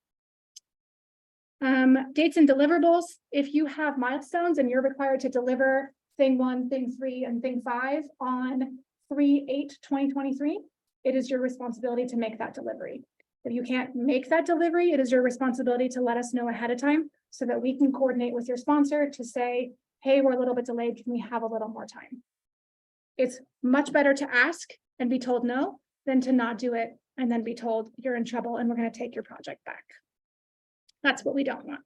Dates and deliverables. If you have milestones and you're required to deliver thing 1, thing 3, and thing 5 on 3/8/2023, it is your responsibility to make that delivery. If you can't make that delivery, it is your responsibility to let us know ahead of time so that we can coordinate with your sponsor to say, hey, we're a little bit delayed. Can we have a little more time? It's much better to ask and be told no than to not do it and then be told you're in trouble and we're going to take your project back. That's what we don't want.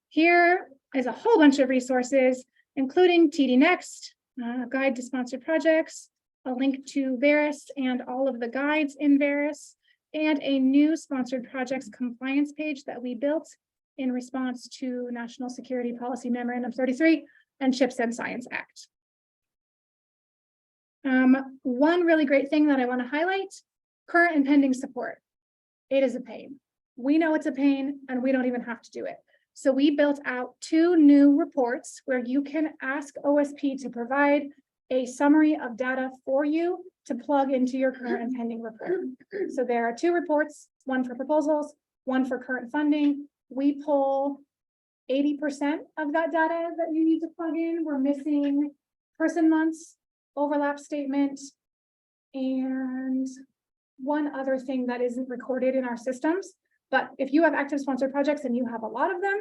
Here is a whole bunch of resources, including TD Next, guide to sponsored projects, a link to Veris and all of the guides in Veris, and a new sponsored projects compliance page that we built in response to National Security Policy Memorandum 33 and CHIPS and Science Act. One really great thing that I want to highlight, current and pending support. It is a pain. We know it's a pain and we don't even have to do it. So we built out 2 new reports where you can ask OSP to provide a summary of data for you to plug into your current and pending report. So there are 2 reports, one for proposals, one for current funding. We pull 80% of that data that you need to plug in. We're missing person months, overlap statement, and one other thing that isn't recorded in our systems. But if you have active sponsored projects and you have a lot of them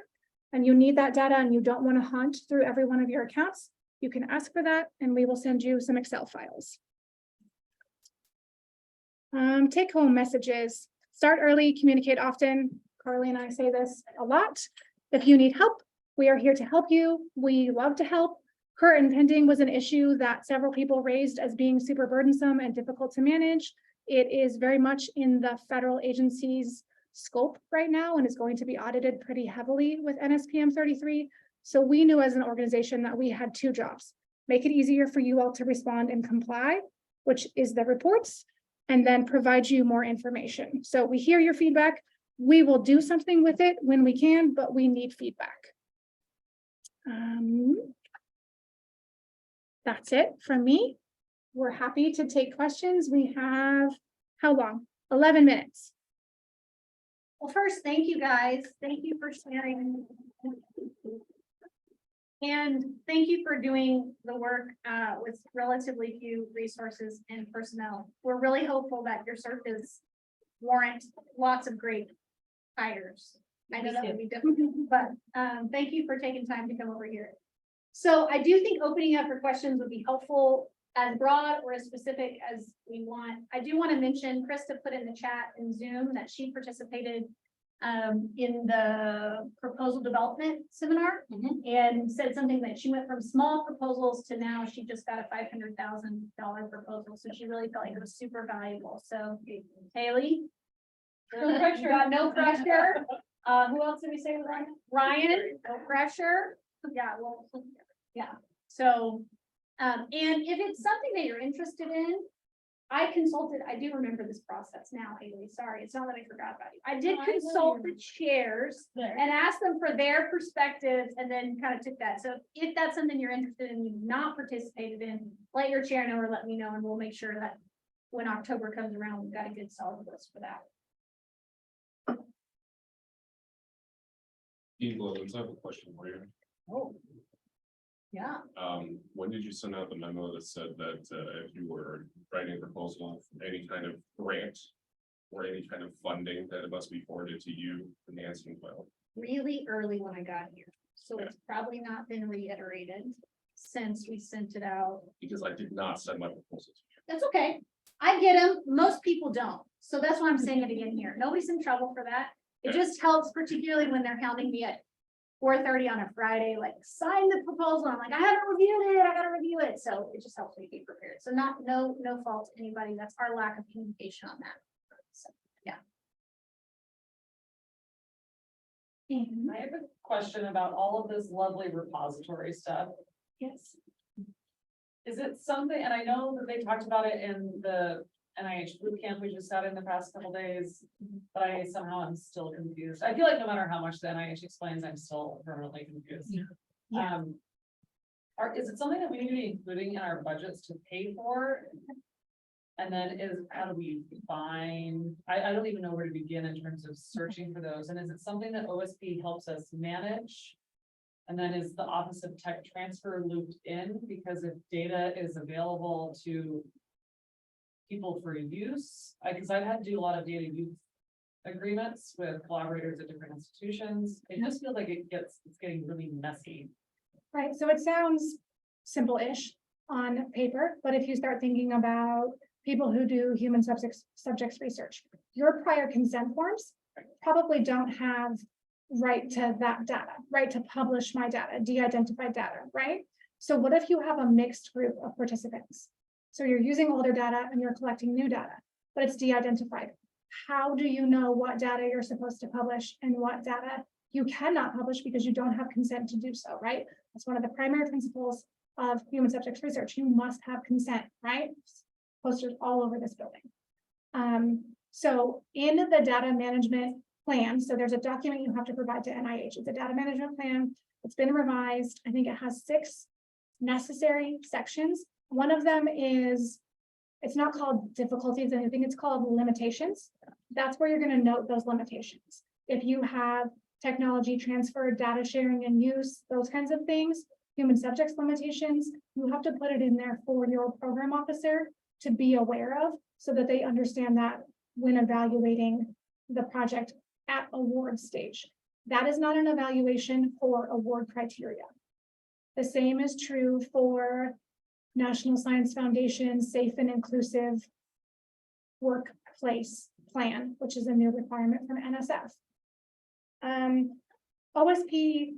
and you need that data and you don't want to hunt through every one of your accounts, you can ask for that and we will send you some Excel files. Take home messages. Start early, communicate often. Carly and I say this a lot. If you need help, we are here to help you. We love to help. Current and pending was an issue that several people raised as being super burdensome and difficult to manage. It is very much in the federal agency's scope right now and is going to be audited pretty heavily with NSPM 33. So we knew as an organization that we had two jobs: make it easier for you all to respond and comply, which is the reports, and then provide you more information. So we hear your feedback. We will do something with it when we can, but we need feedback. That's it from me. We're happy to take questions. We have, how long? 11 minutes. Well, first, thank you guys. Thank you for sharing. And thank you for doing the work with relatively few resources and personnel. We're really hopeful that your searches warrant lots of great hires. I know that would be difficult, but thank you for taking time to come over here. So I do think opening up for questions would be helpful, as broad or as specific as we want. I do want to mention Krista put in the chat in Zoom that she participated in the proposal development seminar and said something that she went from small proposals to now she just got a $500,000 proposal. So she really felt like it was super valuable. So Haley, no pressure. Got no pressure. Who else did we say was on? Ryan, no pressure. Yeah, well, yeah. So, and if it's something that you're interested in, I do remember this process now, Haley, sorry, it's not that I forgot about you. I did consult the chairs and asked them for their perspectives and then kind of took that. So if that's something you're interested in, you've not participated in, let your chair know or let me know, and we'll make sure that when October comes around, we've got a good solid list for that. I have a question for you. Oh. Yeah. When did you send out the memo that said that if you were writing a proposal for any kind of grant or any kind of funding, that it must be forwarded to you, Nancy, and well? Really early when I got here, so it's probably not been reiterated since we sent it out. Because I did not send my proposals. That's okay. I get them. Most people don't. So that's why I'm saying it again here. Nobody's in trouble for that. It just helps, particularly when they're hounding me at 4:30 on a Friday, like sign the proposal. I'm like, I haven't reviewed it. I gotta review it. So it just helps me be prepared. So no fault to anybody. That's our lack of communication on that. So, yeah. I have a question about all of this lovely repository stuff. Yes. Is it something, and I know that they talked about it in the NIH boot camp we just had in the past couple days, but I somehow am still confused. I feel like no matter how much the NIH explains, I'm still permanently confused. Yeah. Is it something that we need to be including in our budgets to pay for? And then how do we find, I don't even know where to begin in terms of searching for those. And is it something that OSP helps us manage? And then is the Office of Tech Transfer looped in? Because if data is available to people for use, because I've had to do a lot of data use agreements with collaborators at different institutions. It just feels like it's getting really messy. Right, so it sounds simple-ish on paper, but if you start thinking about people who do human subjects research, your prior consent forms probably don't have right to that data, right to publish my data, de-identified data, right? So what if you have a mixed group of participants? So you're using older data and you're collecting new data, but it's de-identified. How do you know what data you're supposed to publish and what data you cannot publish because you don't have consent to do so, right? That's one of the primary principles of human subjects research. You must have consent, right? Posters all over this building. So in the data management plan, so there's a document you have to provide to NIH. It's a data management plan. It's been revised. I think it has 6 necessary sections. One of them is, it's not called difficulties, I think it's called limitations. That's where you're going to note those limitations. If you have technology transfer, data sharing and use, those kinds of things, human subjects limitations, you have to put it in there for your program officer to be aware of so that they understand that when evaluating the project at award stage. That is not an evaluation for award criteria. The same is true for National Science Foundation Safe and Inclusive Workplace Plan, which is a new requirement from NSF. OSP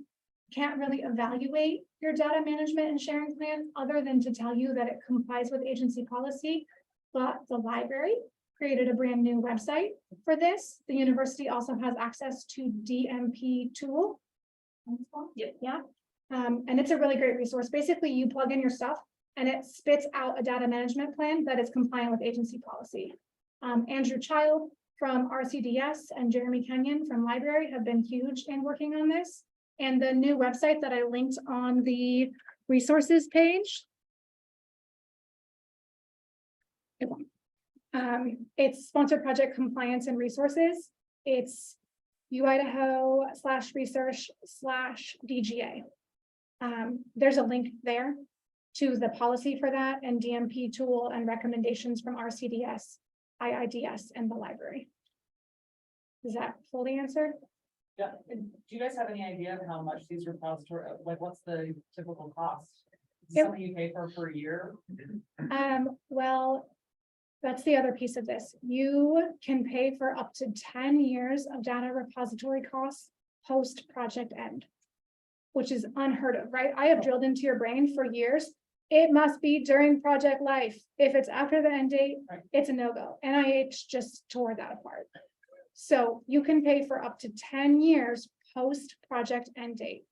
can't really evaluate your data management and sharing plan other than to tell you that it complies with agency policy. But the library created a brand new website for this. The university also has access to DMP tool. Yeah. And it's a really great resource. Basically, you plug in your stuff and it spits out a data management plan that is compliant with agency policy. Andrew Child from RCDS and Jeremy Kenyon from library have been huge in working on this. And the new website that I linked on the resources page. It's Sponsored Project Compliance and Resources. It's UIdaho/research/DGA. There's a link there to the policy for that and DMP tool and recommendations from RCDS, IIDS, and the library. Does that fully answer? Yeah, and do you guys have any idea of how much these repository, like, what's the typical cost? Is it Yep. something you pay for a year? Well, that's the other piece of this. You can pay for up to 10 years of data repository costs post project end, which is unheard of, right? I have drilled into your brain for years. It must be during project life. If it's after the end date, Right. it's a no-go. NIH just tore that apart. So you can pay for up to 10 years post project end date.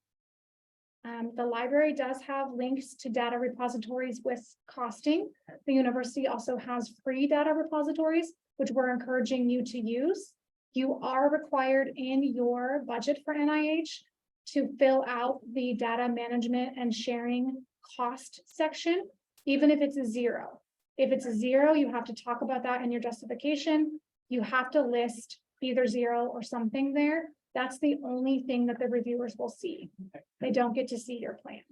The library does have links to data repositories with costing. The university also has free data repositories, which we're encouraging you to use. You are required in your budget for NIH to fill out the data management and sharing cost section, even if it's a 0. If it's a 0, you have to talk about that in your justification. You have to list either 0 or something there. That's the only thing that the reviewers will see. They don't get to see your plan,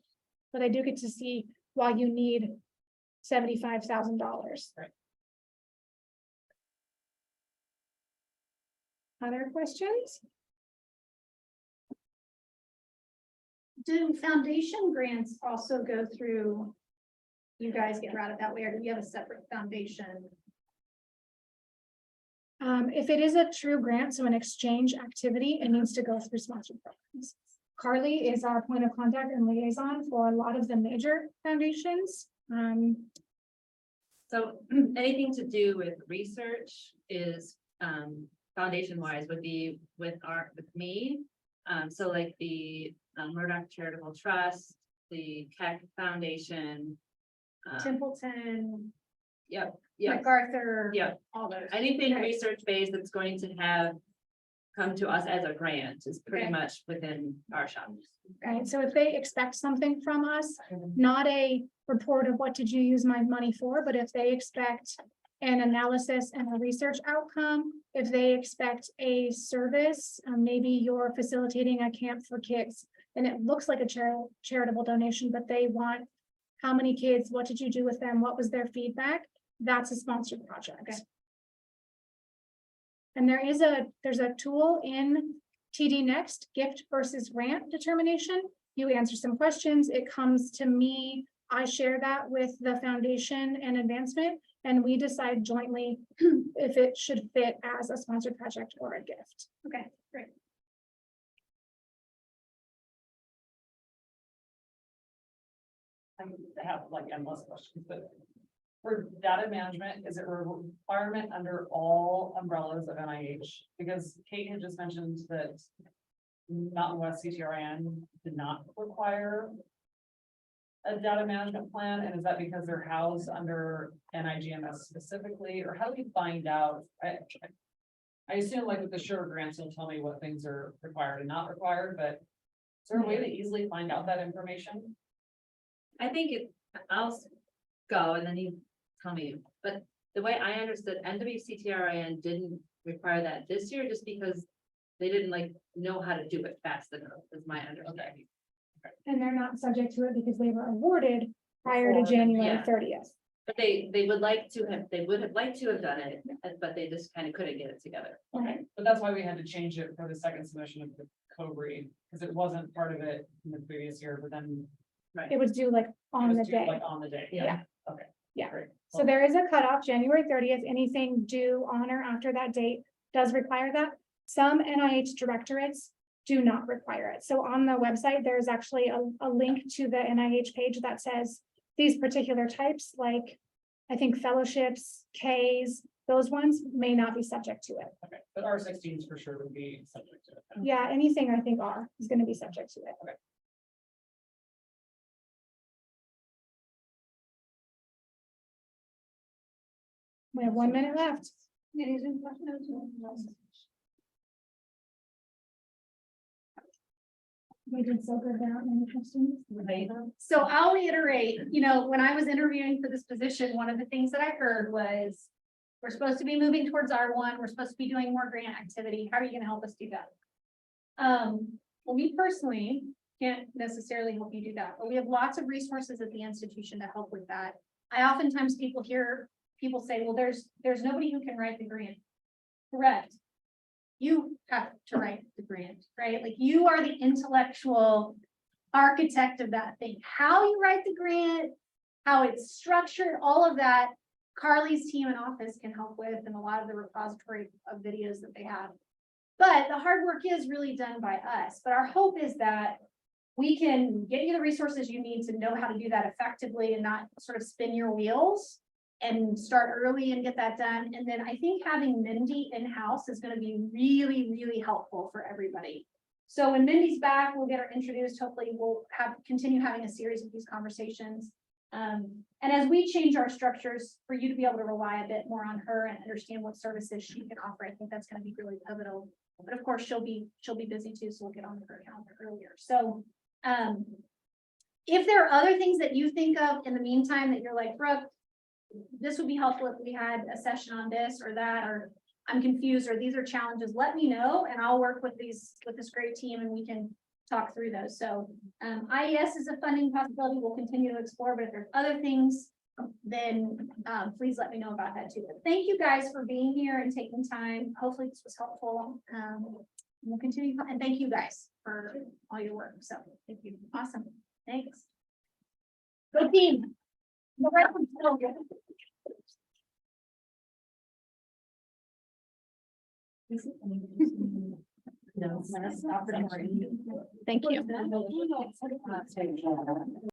but they do get to see why you need $75,000. Right. Other questions? Do foundation grants also go through? You guys get routed that way, or do you have a separate foundation? If it is a true grant, so an exchange activity, it needs to go through sponsored programs. Carly is our point of contact and liaison for a lot of the major foundations. So anything to do with research is foundation wise would be with me. So like the Murdoch Charitable Trust, the Keck Foundation. Templeton, Yep, MacArthur. Yep. All those. Anything Okay. research based that's going to have come to us as a grant is pretty Okay. much within our shop. right? So if they expect something from us, not a report of what did you use my money for, but if they expect an analysis and a research outcome, if they expect a service, maybe you're facilitating a camp for kids, and it looks like a charitable donation, but they want how many kids, what did you do with them, what was their feedback? That's a sponsored project. Okay. And there's a tool in TD Next, gift versus grant determination. You answer some questions, it comes to me, I share that with the foundation and advancement, and we decide jointly if it should fit as a sponsored project or a gift. Okay, great. I have like endless questions, but for data management, is it a requirement under all umbrellas of NIH? Because Kate had just mentioned that Mountain West CTRN did not require a data management plan, and is that because they're housed under NIGMS specifically, or how do we find out? I assume like with the Sure grants, you'll tell me what things are required and not required, but is there a way to easily find out that information? I think I'll go and then you tell me, but the way I understood NWCTRIN didn't require that this year just because they didn't like know how to do it fast enough, is my understanding. And they're not subject to it because they were awarded prior to Before, January yeah. 30th. But they would have liked to have done it, but they just kind of couldn't get it together. Okay. But that's why we had to change it for the second submission of the COBRE, because it wasn't part of it in the previous year, but then. It was due like it on was the due, day. Like on the day, Yeah. Okay. Yeah. Great. So there is a cutoff, January 30th, anything due on or after that date does require that. Some NIH directorates do not require it. So on the website, there's actually a link to the NIH page that says these particular types, like I think fellowships, Ks, those ones may not be subject to it. Okay, but R16s for sure would be subject to it. Yeah, anything I think is going to be subject to it. We have 1 minute left. We did so good without any questions. So I'll reiterate, when I was interviewing for this position, one of the things that I heard was, we're supposed to be moving towards R1, we're supposed to be doing more grant activity. How are you gonna help us do that? Well, me personally can't necessarily help you do that, but we have lots of resources at the institution to help with that. I oftentimes hear people say, well, there's nobody who can write the grant. Correct. You have to write the grant, right? Like you are the intellectual architect of that thing. How you write the grant, how it's structured, all of that, Carly's team and office can help with, and a lot of the repository of videos that they have. But the hard work is really done by us. But our hope is that we can get you the resources you need to know how to do that effectively and not sort of spin your wheels and start early and get that done. And then I think having Mindy in-house is going to be really, really helpful for everybody. So when Mindy's back, we'll get her introduced. Hopefully we'll continue having a series of these conversations. And as we change our structures for you to be able to rely a bit more on her and understand what services she can offer, I think that's going to be really pivotal. But of course, she'll be busy too, so we'll get on her calendar earlier. So if there are other things that you think of in the meantime that you're like, Brooke, this would be helpful if we had a session on this or that, or I'm confused, or these are challenges, let me know and I'll work with this great team and we can talk through those. So IES is a funding possibility we'll continue to explore, but if there's other things, then please let me know about that too. But thank you guys for being here and taking time. Hopefully this was helpful. We'll continue, and thank you guys for all your work. So thank you. Awesome. Thanks. Go team. The rest of the show. Thank you.